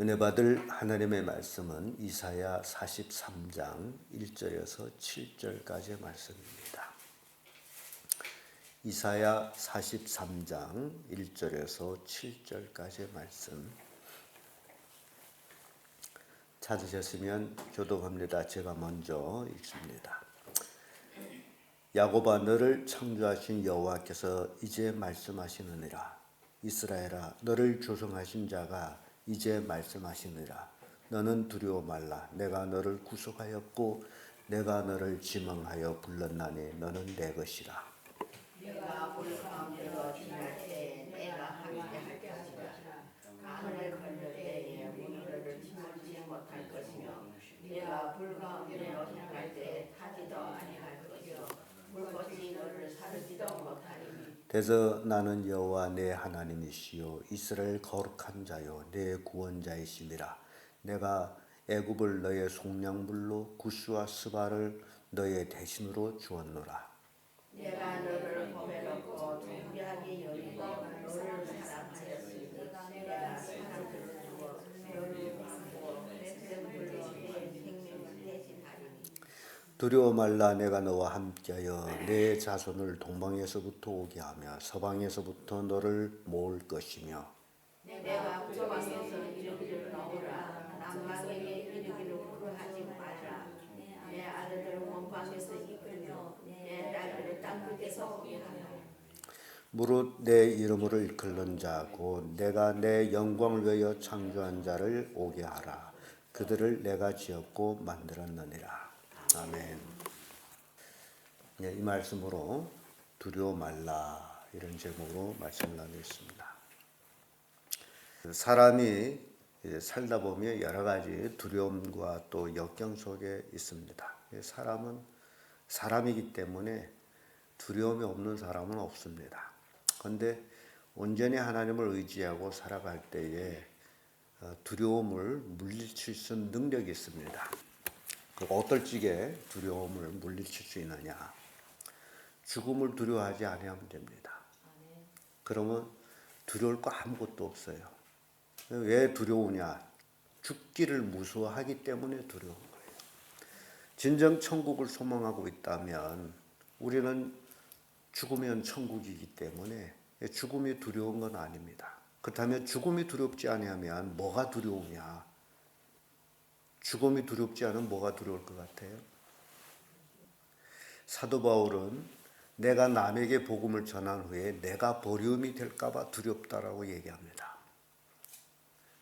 은혜 받을 하나님의 말씀은 이사야 43장 1절에서 7절까지의 말씀입니다. 이사야 43장 1절에서 7절까지의 말씀 찾으셨으면 교독합니다. 제가 먼저 읽습니다. 야곱아, 너를 창조하신 여호와께서 이제 말씀하시느니라. 이스라엘아, 너를 조성하신 자가 이제 말씀하시느니라. 너는 두려워 말라. 내가 너를 구속하였고 내가 너를 지명하여 불렀나니 너는 내 것이라. 내가 물 가운데로 지날 때 내가 함께할 것이라. 강을 건널 때에 물을 침몰지 못할 것이며 내가 불 가운데로 향할 때 타지도 아니할 것이요 물꽃이 너를 사르지도 못하리니. 대저 나는 여호와 내 하나님이시요 이스라엘 거룩한 자요 내 구원자이심이라. 내가 애굽을 너의 속량물로 구시와 스바를 너의 대신으로 주었노라. 내가 너를 보배롭고 존귀하게 여기고 너를 사랑하였으니 내가 사람들을 주어 너를 구하고 백성들로 내 생명을 대신하리니. 두려워 말라. 내가 너와 함께하여 내 자손을 동방에서부터 오게 하며 서방에서부터 너를 모을 것이며 내가 북방에서 이르기를 나오라. 남방에게 이르기를 구하지 말라. 내 아들들을 원방에서 이끌며 내 딸들을 땅끝에서 오게 하라. 무릇 내 이름으로 일컫는 자 곧 내가 내 영광을 위하여 창조한 자를 오게 하라. 그들을 내가 지었고 만들었느니라. 아멘. 네, 이 말씀으로 두려워 말라 이런 제목으로 말씀을 나누겠습니다. 사람이 살다 보면 여러 가지 두려움과 또 역경 속에 있습니다. 사람은 사람이기 때문에 두려움이 없는 사람은 없습니다. 그런데 온전히 하나님을 의지하고 살아갈 때에 두려움을 물리칠 수 있는 능력이 있습니다. 어떨 적에 두려움을 물리칠 수 있느냐? 죽음을 두려워하지 않으면 됩니다. 그러면 두려울 거 아무것도 없어요. 왜 두려우냐? 죽기를 무서워하기 때문에 두려운 거예요. 진정 천국을 소망하고 있다면 우리는 죽으면 천국이기 때문에 죽음이 두려운 건 아닙니다. 그렇다면 죽음이 두렵지 않으면 뭐가 두려우냐? 죽음이 두렵지 않으면 뭐가 두려울 것 같아요? 사도 바울은 내가 남에게 복음을 전한 후에 내가 버림이 될까 봐 두렵다라고 얘기합니다.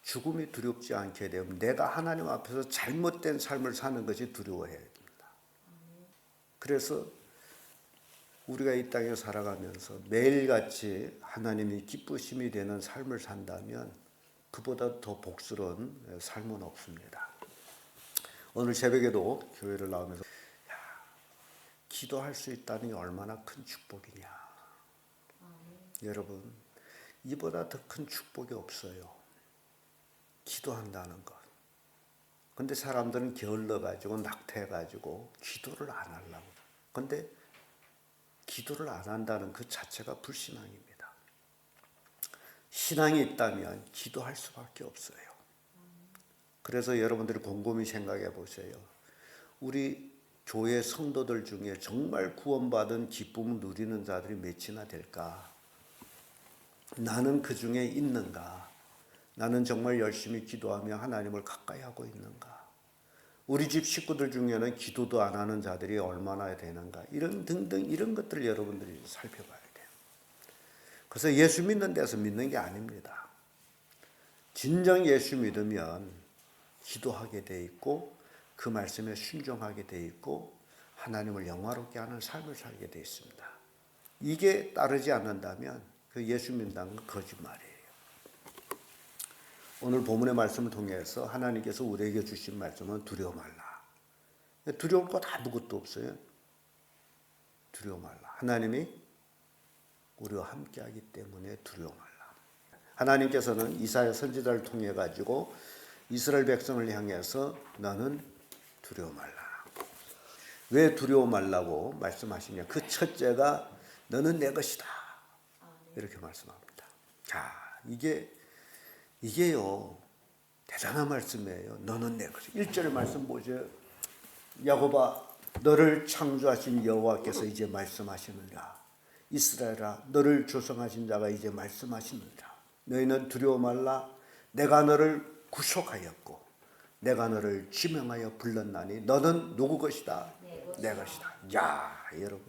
죽음이 두렵지 않게 되면 내가 하나님 앞에서 잘못된 삶을 사는 것이 두려워해야 됩니다. 그래서 우리가 이 땅에 살아가면서 매일같이 하나님이 기쁘심이 되는 삶을 산다면 그보다 더 복스러운 삶은 없습니다. 오늘 새벽에도 교회를 나오면서 기도할 수 있다는 게 얼마나 큰 축복이냐. 여러분, 이보다 더 큰 축복이 없어요. 기도한다는 것. 근데 사람들은 게을러가지고 낙태해가지고 기도를 안 하려고. 근데 기도를 안 한다는 그 자체가 불신앙입니다. 신앙이 있다면 기도할 수밖에 없어요. 그래서 여러분들이 곰곰이 생각해 보세요. 우리 교회 성도들 중에 정말 구원받은 기쁨을 누리는 자들이 몇이나 될까? 나는 그 중에 있는가? 나는 정말 열심히 기도하며 하나님을 가까이 하고 있는가? 우리 집 식구들 중에는 기도도 안 하는 자들이 얼마나 되는가? 이런 등등 이런 것들을 여러분들이 살펴봐야 돼요. 그래서 예수 믿는 데서 믿는 게 아닙니다. 진정 예수 믿으면 기도하게 돼 있고 그 말씀에 순종하게 돼 있고 하나님을 영화롭게 하는 삶을 살게 돼 있습니다. 이게 따르지 않는다면 그 예수 믿는다는 건 거짓말이에요. 오늘 본문의 말씀을 통해서 하나님께서 우리에게 주신 말씀은 두려워 말라. 두려울 것 아무것도 없어요. 두려워 말라. 하나님이 우리와 함께하기 때문에 두려워 말라. 하나님께서는 이사야 선지자를 통해 가지고 이스라엘 백성을 향해서 너는 두려워 말라. 왜 두려워 말라고 말씀하시냐? 그 첫째가 너는 내 것이다. 이렇게 말씀합니다. 자, 이게요. 대단한 말씀이에요. 너는 내 것이. 1절의 말씀 보세요. 야곱아 너를 창조하신 여호와께서 이제 말씀하시느니라. 이스라엘아 너를 조성하신 자가 이제 말씀하시느니라. 너희는 두려워 말라. 내가 너를 구속하였고 내가 너를 지명하여 불렀나니 너는 누구 것이다? 내 것이다. 야 여러분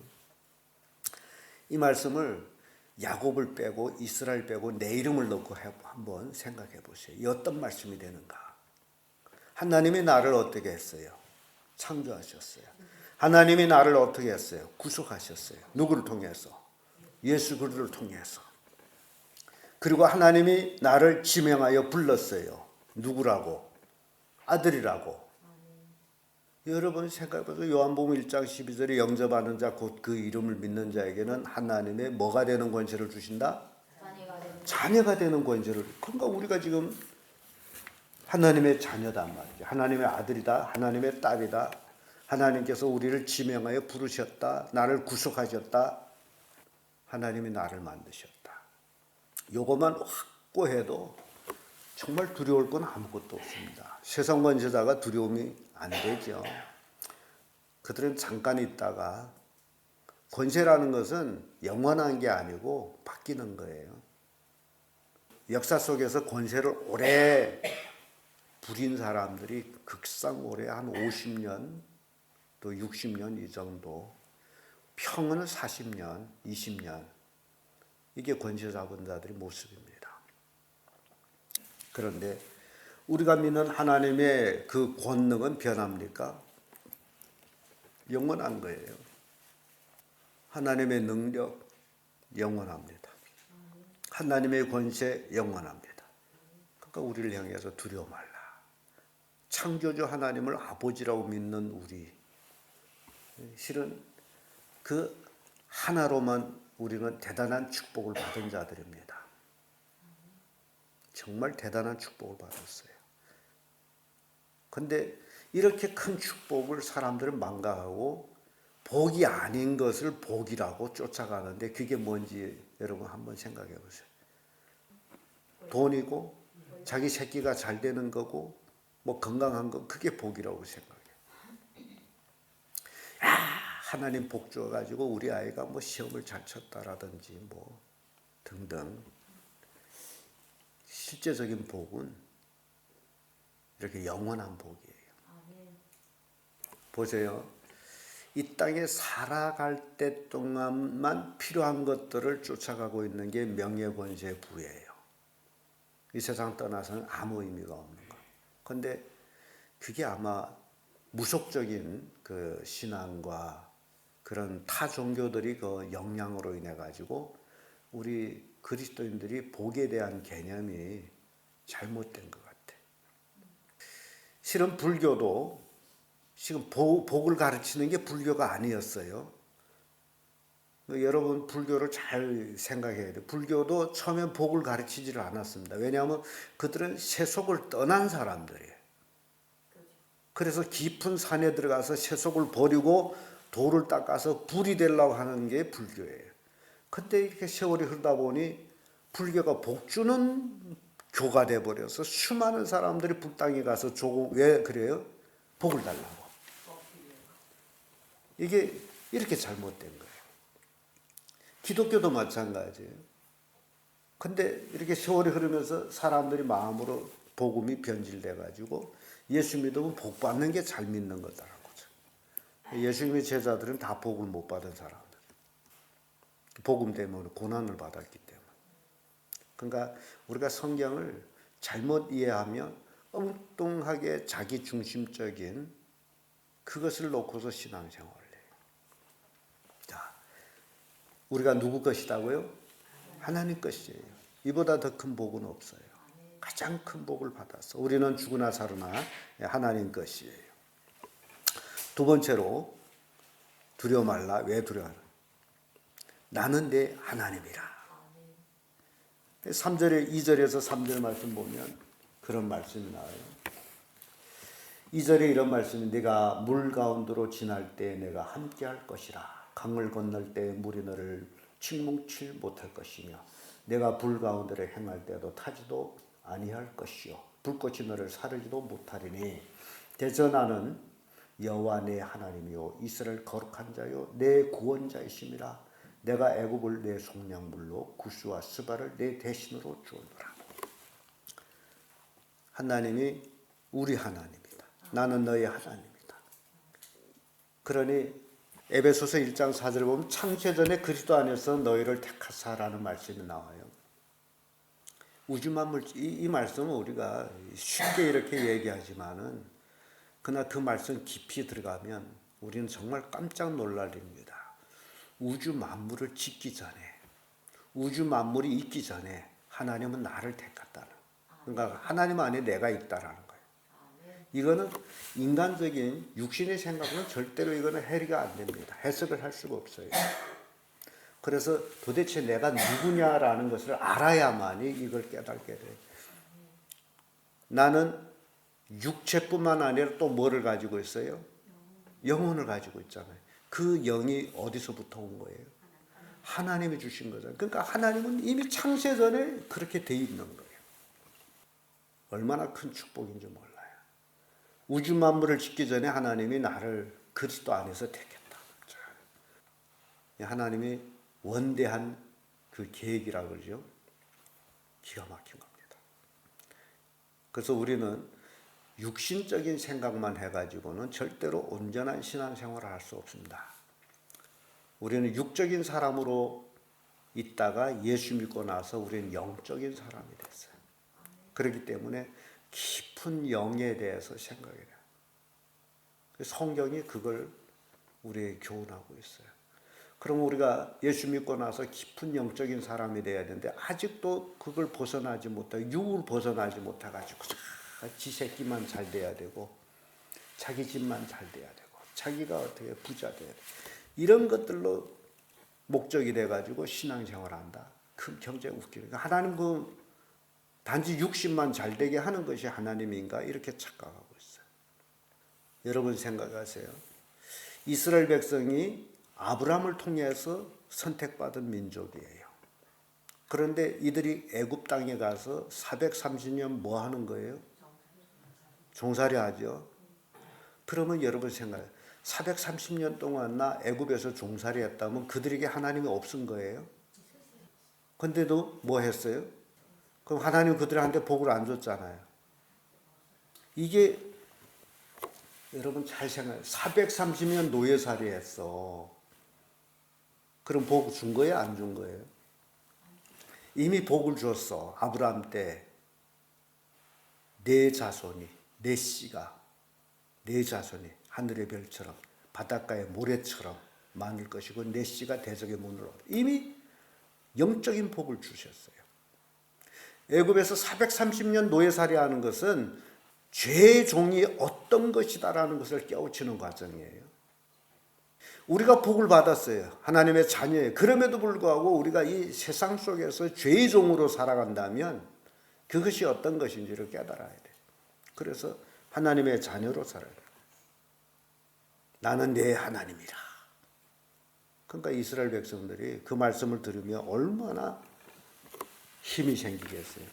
이 말씀을 야곱을 빼고 이스라엘 빼고 내 이름을 넣고 한번 생각해 보세요. 이 어떤 말씀이 되는가? 하나님이 나를 어떻게 했어요? 창조하셨어요. 하나님이 나를 어떻게 했어요? 구속하셨어요. 누구를 통해서? 예수 그리스도를 통해서. 그리고 하나님이 나를 지명하여 불렀어요. 누구라고? 아들이라고. 여러분 생각해보세요. 요한복음 1장 12절에 영접하는 자 곧 그 이름을 믿는 자에게는 하나님의 뭐가 되는 권세를 주신다? 자녀가 되는 권세를. 그러니까 우리가 지금 하나님의 자녀단 말이죠. 하나님의 아들이다. 하나님의 딸이다. 하나님께서 우리를 지명하여 부르셨다. 나를 구속하셨다. 하나님이 나를 만드셨다. 요것만 확고해도 정말 두려울 건 아무것도 없습니다. 세상 권세자가 두려움이 안 되죠. 그들은 잠깐 있다가 권세라는 것은 영원한 게 아니고 바뀌는 거예요. 역사 속에서 권세를 오래 부린 사람들이 극상 오래 한 50년 또 60년 이 정도, 평은 40년, 20년 이게 권세 잡은 자들의 모습입니다. 그런데 우리가 믿는 하나님의 그 권능은 변합니까? 영원한 거예요. 하나님의 능력 영원합니다. 하나님의 권세 영원합니다. 그러니까 우리를 향해서 두려워 말라. 창조주 하나님을 아버지라고 믿는 우리, 실은 그 하나로만 우리는 대단한 축복을 받은 자들입니다. 정말 대단한 축복을 받았어요. 근데 이렇게 큰 축복을 사람들은 망각하고 복이 아닌 것을 복이라고 쫓아가는데 그게 뭔지 여러분 한번 생각해 보세요. 돈이고 자기 새끼가 잘 되는 거고 뭐 건강한 거 그게 복이라고 생각해요. 하나님 복 줘가지고 우리 아이가 뭐 시험을 잘 쳤다라든지 뭐 등등. 실제적인 복은 이렇게 영원한 복이에요. 보세요. 이 땅에 살아갈 때 동안만 필요한 것들을 쫓아가고 있는 게 명예, 권세, 부예요. 이 세상 떠나서는 아무 의미가 없는 거. 그런데 그게 아마 무속적인 그 신앙과 그런 타 종교들이 그 영향으로 인해 가지고 우리 그리스도인들이 복에 대한 개념이 잘못된 것 같아. 실은 불교도 지금 복을 가르치는 게 불교가 아니었어요. 여러분 불교를 잘 생각해야 돼요. 불교도 처음엔 복을 가르치지를 않았습니다. 왜냐하면 그들은 세속을 떠난 사람들이에요. 그래서 깊은 산에 들어가서 세속을 버리고 돌을 닦아서 불이 되려고 하는 게 불교예요. 근데 이렇게 세월이 흐르다 보니 불교가 복주는 교가 돼버려서 수많은 사람들이 불당에 가서 왜 그래요? 복을 달라고. 이게 이렇게 잘못된 거예요. 기독교도 마찬가지예요. 근데 이렇게 세월이 흐르면서 사람들이 마음으로 복음이 변질돼 가지고 예수 믿으면 복 받는 게 잘 믿는 거다라고. 예수님의 제자들은 다 복을 못 받은 사람들. 복음 때문에 고난을 받았기 때문에. 그러니까 우리가 성경을 잘못 이해하면 엉뚱하게 자기 중심적인 그것을 놓고서 신앙생활을 해요. 자, 우리가 누구 것이다고요? 하나님 것이에요. 이보다 더 큰 복은 없어요. 가장 큰 복을 받았어. 우리는 죽으나 살으나 하나님 것이에요. 두 번째로 두려워 말라. 왜 두려워하나? 나는 내 하나님이라. 3절에 2절에서 3절 말씀 보면 그런 말씀이 나와요. 2절에 이런 말씀이 네가 물 가운데로 지날 때 내가 함께 할 것이라. 강을 건널 때 물이 너를 침묵치 못할 것이며 내가 불 가운데로 행할 때도 타지도 아니할 것이요 불꽃이 너를 사르지도 못하리니 대저 나는 여호와 내 하나님이요 이스라엘 거룩한 자요 내 구원자이심이라. 내가 애굽을 내 속량물로 구스와 스바를 내 대신으로 주었노라. 하나님이 우리 하나님이다. 나는 너의 하나님이다. 그러니 에베소서 1장 4절을 보면 창세전에 그리스도 안에서 너희를 택하사라는 말씀이 나와요. 우주만물 이 말씀은 우리가 쉽게 이렇게 얘기하지만은 그러나 그 말씀 깊이 들어가면 우리는 정말 깜짝 놀랄 일입니다. 우주 만물을 짓기 전에 우주 만물이 있기 전에 하나님은 나를 택했다는. 그러니까 하나님 안에 내가 있다라는 거예요. 이거는 인간적인 육신의 생각은 절대로 이거는 해리가 안 됩니다. 해석을 할 수가 없어요. 그래서 도대체 내가 누구냐라는 것을 알아야만이 이걸 깨닫게 돼요. 나는 육체뿐만 아니라 또 뭐를 가지고 있어요? 영혼을 가지고 있잖아요. 그 영이 어디서부터 온 거예요? 하나님이 주신 거잖아요. 그러니까 하나님은 이미 창세전에 그렇게 돼 있는 거예요. 얼마나 큰 축복인지 몰라요. 우주 만물을 짓기 전에 하나님이 나를 그리스도 안에서 택했다. 하나님이 원대한 그 계획이라고 그러죠. 기가 막힌 겁니다. 그래서 우리는 육신적인 생각만 해가지고는 절대로 온전한 신앙생활을 할 수 없습니다. 우리는 육적인 사람으로 있다가 예수 믿고 나서 우리는 영적인 사람이 됐어요. 그렇기 때문에 깊은 영에 대해서 생각해야 돼요. 성경이 그걸 우리에게 교훈하고 있어요. 그럼 우리가 예수 믿고 나서 깊은 영적인 사람이 돼야 되는데 아직도 그걸 벗어나지 못하고 육을 벗어나지 못해가지고 지 새끼만 잘 돼야 되고 자기 집만 잘 돼야 되고 자기가 어떻게 부자 돼야 되고 이런 것들로 목적이 돼가지고 신앙생활을 한다. 그 경제 웃기는 거예요. 하나님 그 단지 육신만 잘 되게 하는 것이 하나님인가 이렇게 착각하고 있어요. 여러분 생각하세요. 이스라엘 백성이 아브라함을 통해서 선택받은 민족이에요. 그런데 이들이 애굽 땅에 가서 430년 뭐 하는 거예요? 종살이 하죠. 그러면 여러분 생각해요. 430년 동안 나 애굽에서 종살이 했다면 그들에게 하나님이 없은 거예요? 근데도 뭐 했어요? 그럼 하나님 그들한테 복을 안 줬잖아요. 이게 여러분 잘 생각해요. 430년 노예살이 했어. 그럼 복 준 거예요? 안 준 거예요? 이미 복을 줬어. 아브라함 때 내 자손이 내 씨가 내 자손이 하늘의 별처럼 바닷가의 모래처럼 많을 것이고 내 씨가 대적의 문으로 이미 영적인 복을 주셨어요. 애굽에서 430년 노예살이 하는 것은 죄의 종이 어떤 것이다라는 것을 깨우치는 과정이에요. 우리가 복을 받았어요. 하나님의 자녀예요. 그럼에도 불구하고 우리가 이 세상 속에서 죄의 종으로 살아간다면 그것이 어떤 것인지를 깨달아야 돼요. 그래서 하나님의 자녀로 살아야 돼요. 나는 내 하나님이라. 그러니까 이스라엘 백성들이 그 말씀을 들으면 얼마나 힘이 생기겠어요.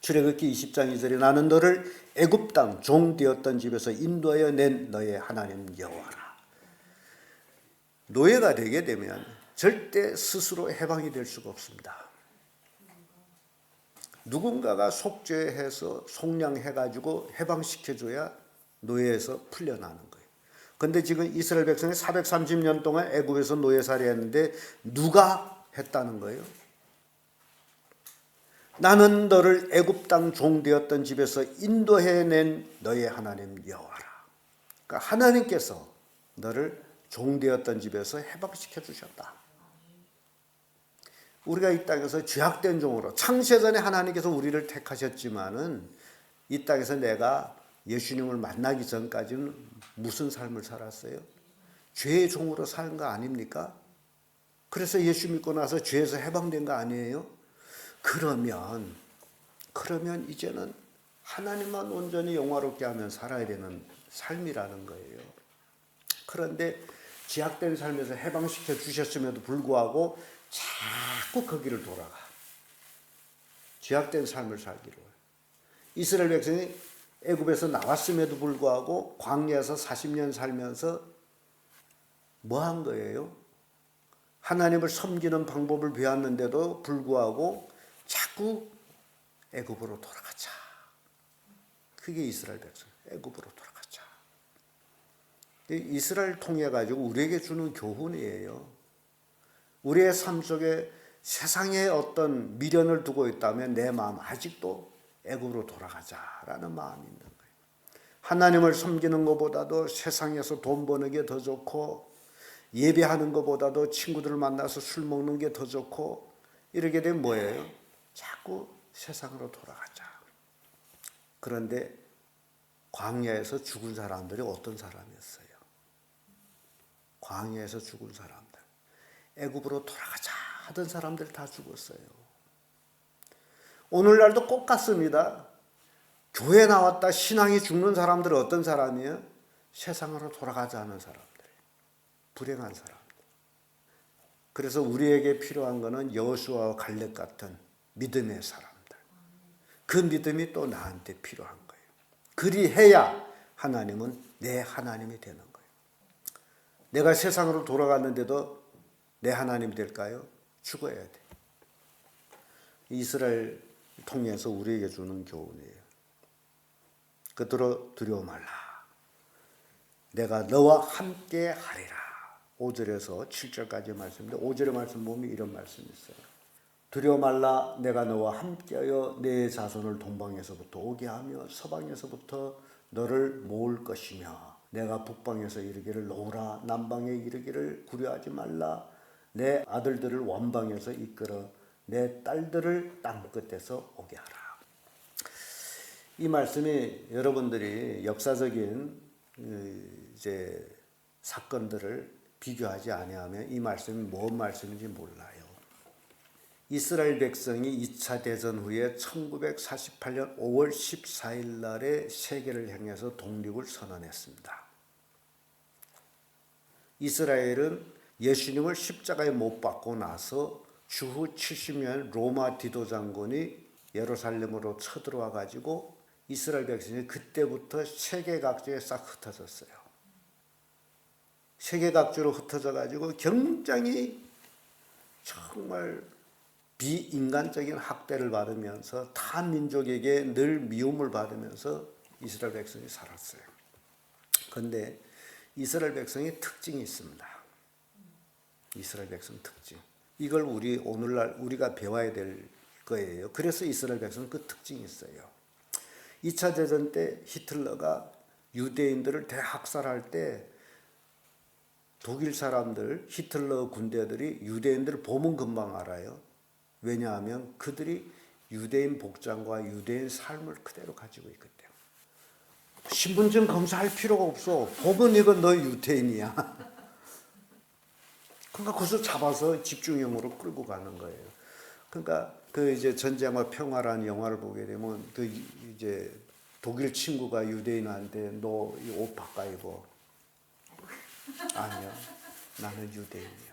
출애굽기 20장 2절에 나는 너를 애굽 땅 종 되었던 집에서 인도하여 낸 너의 하나님 여호와라. 노예가 되게 되면 절대 스스로 해방이 될 수가 없습니다. 누군가가 속죄해서 속량해가지고 해방시켜줘야 노예에서 풀려나는 거예요. 그런데 지금 이스라엘 백성이 430년 동안 애굽에서 노예살이 했는데 누가 했다는 거예요? 나는 너를 애굽 땅 종 되었던 집에서 인도해낸 너의 하나님 여호와라. 그러니까 하나님께서 너를 종 되었던 집에서 해방시켜 주셨다. 우리가 이 땅에서 죄악된 종으로 창세전에 하나님께서 우리를 택하셨지만은 이 땅에서 내가 예수님을 만나기 전까지는 무슨 삶을 살았어요? 죄의 종으로 사는 거 아닙니까? 그래서 예수 믿고 나서 죄에서 해방된 거 아니에요? 그러면 이제는 하나님만 온전히 영화롭게 하면 살아야 되는 삶이라는 거예요. 그런데 죄악된 삶에서 해방시켜 주셨음에도 불구하고 자꾸 거기를 돌아가. 죄악된 삶을 살기로 해요. 이스라엘 백성이 애굽에서 나왔음에도 불구하고 광야에서 40년 살면서 뭐 한 거예요? 하나님을 섬기는 방법을 배웠는데도 불구하고 자꾸 애굽으로 돌아가자. 그게 이스라엘 백성. 애굽으로 돌아가자. 이스라엘 통해 가지고 우리에게 주는 교훈이에요. 우리의 삶 속에 세상에 어떤 미련을 두고 있다면 내 마음 아직도 애굽으로 돌아가자라는 마음이 있는 거예요. 하나님을 섬기는 것보다도 세상에서 돈 버는 게 더 좋고 예배하는 것보다도 친구들을 만나서 술 먹는 게 더 좋고 이렇게 되면 뭐예요? 자꾸 세상으로 돌아가자. 그런데 광야에서 죽은 사람들이 어떤 사람이었어요? 광야에서 죽은 사람들. 애굽으로 돌아가자 하던 사람들 다 죽었어요. 오늘날도 똑같습니다. 교회 나왔다 신앙이 죽는 사람들은 어떤 사람이에요? 세상으로 돌아가자 하는 사람들. 불행한 사람들. 그래서 우리에게 필요한 것은 여호수아와 갈렙 같은 믿음의 사람들. 그 믿음이 또 나한테 필요한 거예요. 그리해야 하나님은 내 하나님이 되는 거예요. 내가 세상으로 돌아갔는데도 내 하나님이 될까요? 죽어야 돼. 이스라엘 통해서 우리에게 주는 교훈이에요. 그대로 두려워 말라. 내가 너와 함께 하리라. 5절에서 7절까지 말씀인데 5절의 말씀 보면 이런 말씀이 있어요. 두려워 말라. 내가 너와 함께하여 내 자손을 동방에서부터 오게 하며 서방에서부터 너를 모을 것이며 내가 북방에서 이르기를 놓으라. 남방에 이르기를 구려하지 말라. 내 아들들을 원방에서 이끌어 내 딸들을 땅 끝에서 오게 하라. 이 말씀이 여러분들이 역사적인 이제 사건들을 비교하지 아니하면 이 말씀이 뭔 말씀인지 몰라요. 이스라엘 백성이 2차 대전 후에 1948년 5월 14일 날에 세계를 향해서 독립을 선언했습니다. 이스라엘은 예수님을 십자가에 못 박고 나서 주후 70년 로마 디도 장군이 예루살렘으로 쳐들어와 가지고 이스라엘 백성이 그때부터 세계 각지에 싹 흩어졌어요. 세계 각지로 흩어져 가지고 굉장히 정말 비인간적인 학대를 받으면서 타 민족에게 늘 미움을 받으면서 이스라엘 백성이 살았어요. 그런데 이스라엘 백성의 특징이 있습니다. 이스라엘 백성 특징. 이걸 오늘날 우리가 배워야 될 거예요. 그래서 이스라엘 백성은 그 특징이 있어요. 2차 대전 때 히틀러가 유대인들을 대학살할 때 독일 사람들, 히틀러 군대들이 유대인들을 보면 금방 알아요. 왜냐하면 그들이 유대인 복장과 유대인 삶을 그대로 가지고 있거든요. 신분증 검사할 필요가 없어. 보면 이건 너 유대인이야. 그러니까 거기서 잡아서 집중형으로 끌고 가는 거예요. 그러니까 그 이제 전쟁과 평화라는 영화를 보게 되면 그 이제 독일 친구가 유대인한테 너 이 옷 바꿔 입어. 아니야, 나는 유대인이야.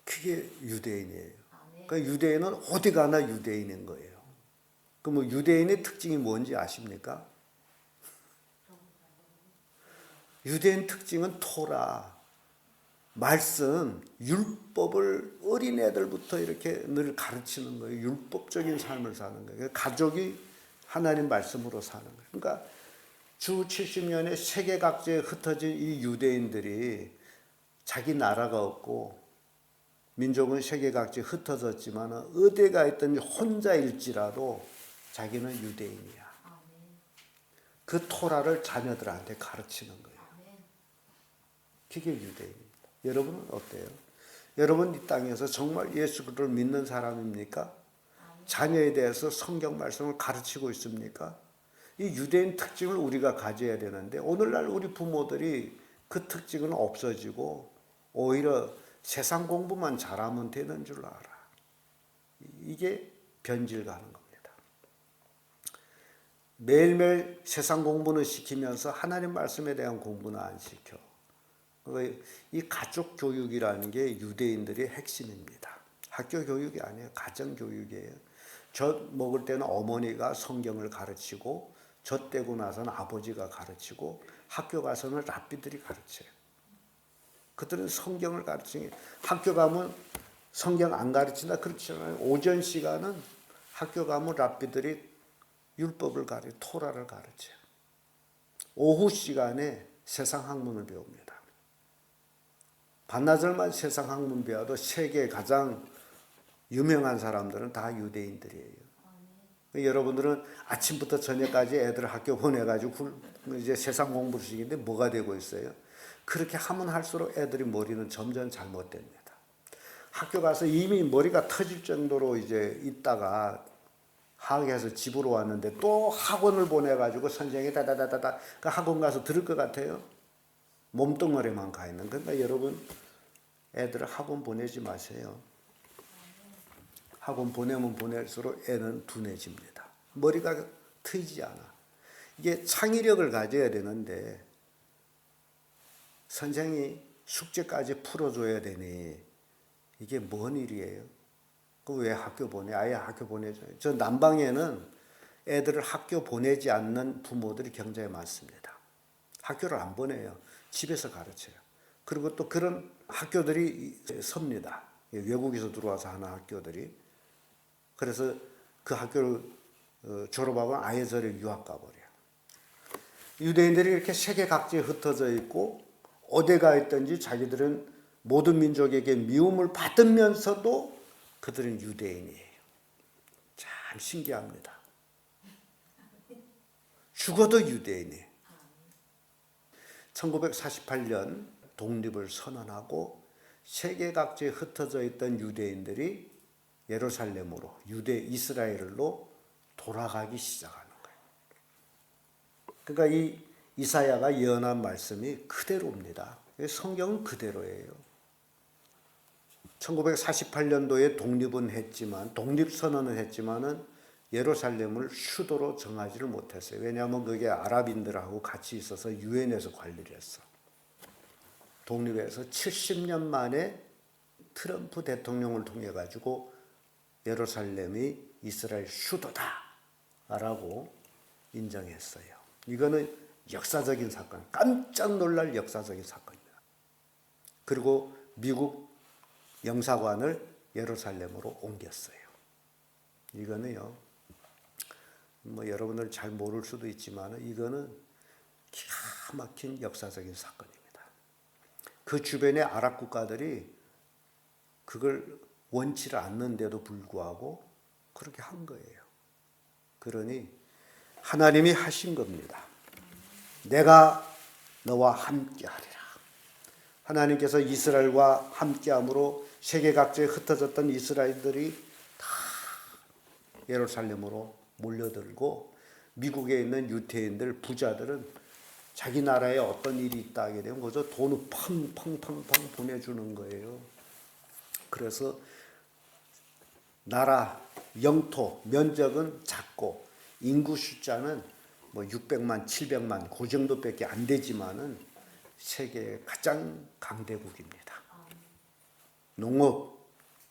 그게 유대인이에요. 그러니까 유대인은 어디 가나 유대인인 거예요. 그럼 유대인의 특징이 뭔지 아십니까? 유대인 특징은 토라, 말씀, 율법을 어린애들부터 이렇게 늘 가르치는 거예요. 율법적인 삶을 사는 거예요. 가족이 하나님 말씀으로 사는 거예요. 그러니까 주 70년에 세계 각지에 흩어진 이 유대인들이 자기 나라가 없고 민족은 세계 각지에 흩어졌지만 어디가 있든지 혼자일지라도 자기는 유대인이야. 그 토라를 자녀들한테 가르치는 거예요. 그게 유대인입니다. 여러분은 어때요? 여러분 이 땅에서 정말 예수 그리스도를 믿는 사람입니까? 자녀에 대해서 성경 말씀을 가르치고 있습니까? 이 유대인 특징을 우리가 가져야 되는데 오늘날 우리 부모들이 그 특징은 없어지고 오히려 세상 공부만 잘하면 되는 줄 알아. 이게 변질 가는 겁니다. 네. 매일매일 세상 공부는 시키면서 하나님 말씀에 대한 공부는 안 시켜. 이 가족 교육이라는 게 유대인들의 핵심입니다. 학교 교육이 아니에요. 가정 교육이에요. 젖 먹을 때는 어머니가 성경을 가르치고 젖 떼고 나서는 아버지가 가르치고 학교 가서는 랍비들이 가르쳐요. 그들은 성경을 가르치니 학교 가면 성경 안 가르친다 그렇지 않아요. 오전 시간은 학교 가면 랍비들이 율법을 토라를 가르쳐요. 오후 시간에 세상 학문을 배웁니다. 반나절만 세상 학문 배워도 세계 가장 유명한 사람들은 다 유대인들이에요. 여러분들은 아침부터 저녁까지 애들 학교 보내가지고 이제 세상 공부를 시키는데 뭐가 되고 있어요? 그렇게 하면 할수록 애들이 머리는 점점 잘못됩니다. 학교 가서 이미 머리가 터질 정도로 이제 있다가 학교에서 집으로 왔는데 또 학원을 보내가지고 선생님이 다다다다다 그 학원 가서 들을 것 같아요? 몸뚱어리만 가 있는. 그러니까 여러분 애들을 학원 보내지 마세요. 학원 보내면 보낼수록 애는 둔해집니다. 머리가 트이지 않아. 이게 창의력을 가져야 되는데 선생이 숙제까지 풀어줘야 되니 이게 뭔 일이에요? 그 왜 학교 보내? 아예 학교 보내줘요. 저 남방에는 애들을 학교 보내지 않는 부모들이 굉장히 많습니다. 학교를 안 보내요. 집에서 가르쳐요. 그리고 또 그런 학교들이 섭니다. 외국에서 들어와서 하는 학교들이. 그래서 그 학교를 졸업하고 아예 저리 유학 가버려요. 유대인들이 이렇게 세계 각지에 흩어져 있고 어디 가 있든지 자기들은 모든 민족에게 미움을 받으면서도 그들은 유대인이에요. 참 신기합니다. 죽어도 유대인이에요. 1948년 독립을 선언하고 세계 각지에 흩어져 있던 유대인들이 예루살렘으로 유대 이스라엘로 돌아가기 시작하는 거예요. 그러니까 이 이사야가 예언한 말씀이 그대로입니다. 성경은 그대로예요. 1948년도에 독립은 했지만 독립선언을 했지만은 예루살렘을 수도로 정하지를 못했어요. 왜냐하면 그게 아랍인들하고 같이 있어서 유엔에서 관리를 했어. 독립해서 70년 만에 트럼프 대통령을 통해 가지고 예루살렘이 이스라엘 수도다라고 인정했어요. 이거는 역사적인 사건, 깜짝 놀랄 역사적인 사건입니다. 그리고 미국 영사관을 예루살렘으로 옮겼어요. 이거는요, 뭐 여러분들 잘 모를 수도 있지만 이거는 기가 막힌 역사적인 사건입니다. 그 주변의 아랍 국가들이 그걸 원치를 않는데도 불구하고 그렇게 한 거예요. 그러니 하나님이 하신 겁니다. 내가 너와 함께하리라. 하나님께서 이스라엘과 함께함으로 세계 각지에 흩어졌던 이스라엘들이 다 예루살렘으로 몰려들고 미국에 있는 유태인들 부자들은 자기 나라에 어떤 일이 있다 하게 되면 그저 돈을 팡팡팡팡 보내주는 거예요. 그래서 나라, 영토, 면적은 작고 인구 숫자는 뭐 600만, 700만 그 정도밖에 안 되지만은 세계의 가장 강대국입니다. 농업,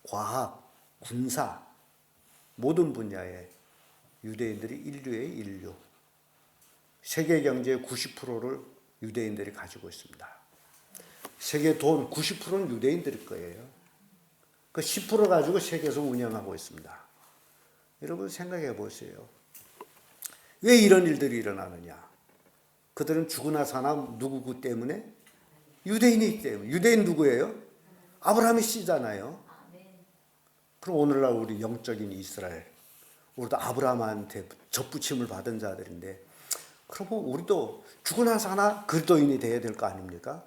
과학, 군사 모든 분야에 유대인들이 인류의 인류. 세계 경제의 90%를 유대인들이 가지고 있습니다. 세계 돈 90%는 유대인들일 거예요. 그 10% 가지고 세계에서 운영하고 있습니다. 여러분 생각해 보세요. 왜 이런 일들이 일어나느냐? 그들은 죽으나 사나 누구 때문에? 유대인이기 때문에. 유대인 누구예요? 아브라함의 씨잖아요. 그럼 오늘날 우리 영적인 이스라엘, 우리도 아브라함한테 접붙임을 받은 자들인데, 그러면 우리도 죽으나 사나 그리스도인이 돼야 될 거 아닙니까?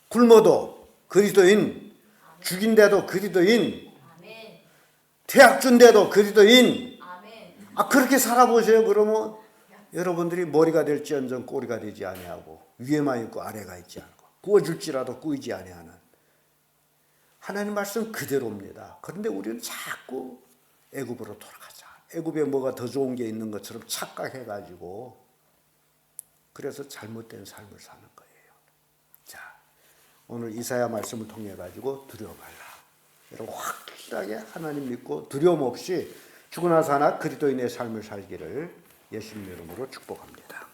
굶어도 그리스도인, 죽인데도 그리스도인, 대학 준데도 그리스도인. 그렇게 살아보세요. 그러면 여러분들이 머리가 될지언정 꼬리가 되지 아니하고 위에만 있고 아래가 있지 않고 구워줄지라도 꾸이지 아니하는 하나님 말씀 그대로입니다. 그런데 우리는 자꾸 애굽으로 돌아가자. 애굽에 뭐가 더 좋은 게 있는 것처럼 착각해가지고 그래서 잘못된 삶을 사는 거예요. 자, 오늘 이사야 말씀을 통해 가지고 두려워 말라. 여러분 확실하게 하나님 믿고 두려움 없이 죽으나 사나 그리스도인의 삶을 살기를 예수님 이름으로 축복합니다.